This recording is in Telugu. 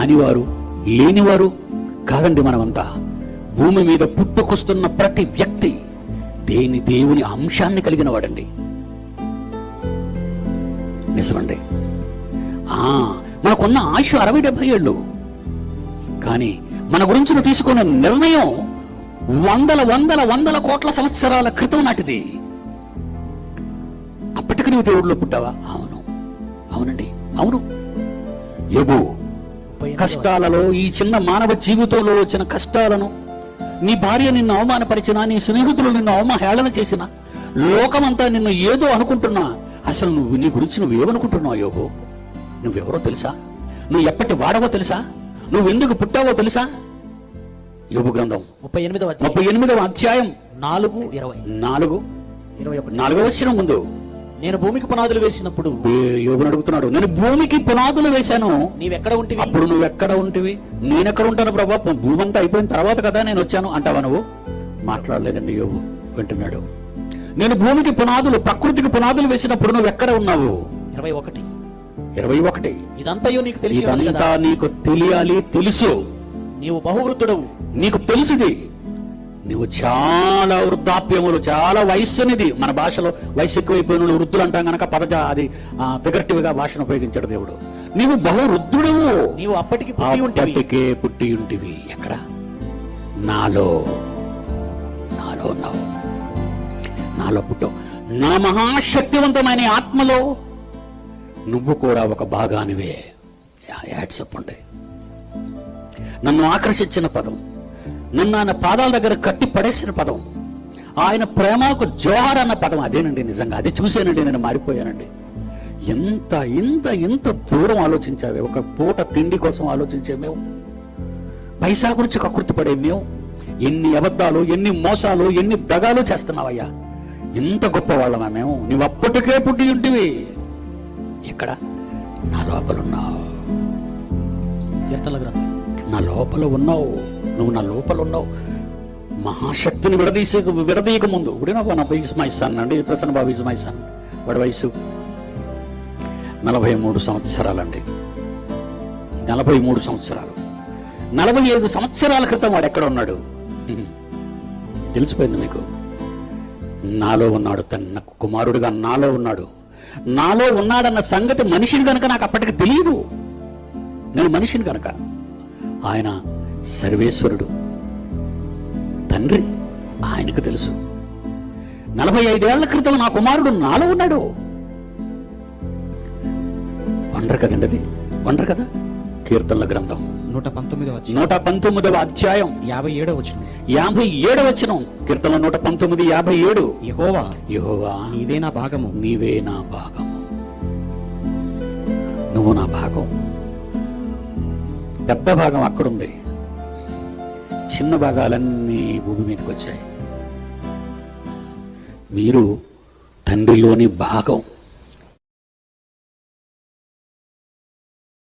కానివారు లేనివారు కాదండి. మనమంతా భూమి మీద పుట్టుకొస్తున్న ప్రతి వ్యక్తి దేవుని అంశాన్ని కలిగిన వాడండి. నిజమండి. మనకున్న ఆయుష్ 60-70 ఏళ్ళు, కానీ మన గురించి నువ్వు తీసుకున్న నిర్ణయం వందల కోట్ల సంవత్సరాల క్రితం నాటిది. అప్పటికి నువ్వు దేవుడిలో పుట్టావా? అవునండి, అవును. యోబు కష్టాలలో, ఈ చిన్న మానవ జీవితంలో వచ్చిన కష్టాలను, నీ భార్య నిన్ను అవమానపరిచినా, నీ స్నేహితులు నిన్ను అవమాహేళన చేసిన, లోకమంతా నిన్ను ఏదో అనుకుంటున్నా, అసలు నీ గురించి నువ్వేమనుకుంటున్నావు యోబు? నువ్వెవరో తెలుసా? నువ్వు ఎప్పటి వాడవో తెలుసా? నువ్వెందుకు పుట్టావో తెలుసా? యోబు గ్రంథం 38వ అధ్యాయం 4-20 వచ్చిన ముందు, నేను భూమికి పునాదులు వేసినప్పుడు, యోబుని అడుగుతున్నాడు, నేను భూమికి పునాదులు వేశాను, నీవెక్కడ ఉంటివి? అప్పుడు నువ్వెక్కడ ఉంటివి? నేనెక్కడ ఉంటాను ప్రభా? భూమి అంతా అయిపోయిన తర్వాత కదా నేను వచ్చాను అంటావా నువ్వు? మాట్లాడలేదండి యోబు. వింటున్నాడు. నేను భూమికి పునాదులు, ప్రకృతికి పునాదులు వేసినప్పుడు నువ్వెక్కడ ఉన్నావు? 21. ఇదంతా నీకు తెలియాలి, తెలుసు. నీవు బహువృద్ధుడవు, నీకు తెలుసుది. నువ్వు చాలా వృద్ధాప్యములు, చాలా వయస్సునిది. మన భాషలో వయసు ఎక్కువైపోయిన వృద్ధులు అంటాం కనుక అది ఫిగరేటివ్ గా భాషను ఉపయోగించాడు దేవుడు. నీవు బహువృద్ధుడవు, నీవు అప్పటికే పుట్టి ఉంటివి. ఎక్కడ? నాలో ఉన్నావు, నాలో పుట్టావు. నా మహాశక్తివంతమైన ఆత్మలో నువ్వు కూడా ఒక భాగానివే. చెప్పండి. నన్ను ఆకర్షించిన పదం, నన్ను ఆయన పాదాల దగ్గర కట్టి పడేసిన పదం, ఆయన ప్రేమకు జోహార్ అన్న పదం అదేనండి. నిజంగా అది చూశానండి, నేను మారిపోయానండి. ఎంత దూరం ఆలోచించావే. ఒక పూట తిండి కోసం ఆలోచించే మేము, పైసా గురించి కకృతి పడే మేము, ఎన్ని అబద్ధాలు, ఎన్ని మోసాలు, ఎన్ని దగాలు చేస్తున్నావయ్యా. ఎంత గొప్ప వాళ్ళమా మేము. నువ్వు అప్పటికే పుట్టి ఉంటివి. ఎక్కడ? నా లోపల ఉన్నావు. నా లోపల ఉన్నావు. నువ్వు నా లోపల ఉన్నావు. మహాశక్తిని విడదీయక ముందు అండి, ప్రసన్న బాబు ఇస్ మై సన్. వాడి వయసు 43 సంవత్సరాలండి. 43 సంవత్సరాలు. 45 సంవత్సరాల క్రితం వాడు ఎక్కడ ఉన్నాడు? తెలిసిపోయింది మీకు. నాలో ఉన్నాడు. తన కుమారుడిగా నాలో ఉన్నాడు. నాలో ఉన్నాడన్న సంగతి మనిషిని కనుక నాకు అప్పటికి తెలియదు. నేను మనిషిని కనుక. ఆయన సర్వేశ్వరుడు, తండ్రి, ఆయనకు తెలుసు. 45 ఏళ్ల క్రితం నా కుమారుడు నాలో ఉన్నాడు. వండర్ కదండి అది, వండర్ కదా. కీర్తనల గ్రంథం 119వ అధ్యాయం 57వ వచనం. కీర్తన 119:57. యెహోవా నీవే నా భాగము, నువ్వు నా భాగం. పెద్ద భాగం అక్కడుంది, చిన్న భాగాలన్నీ భూమి మీదకి వచ్చాయి. మీరు తండ్రిలోని భాగం.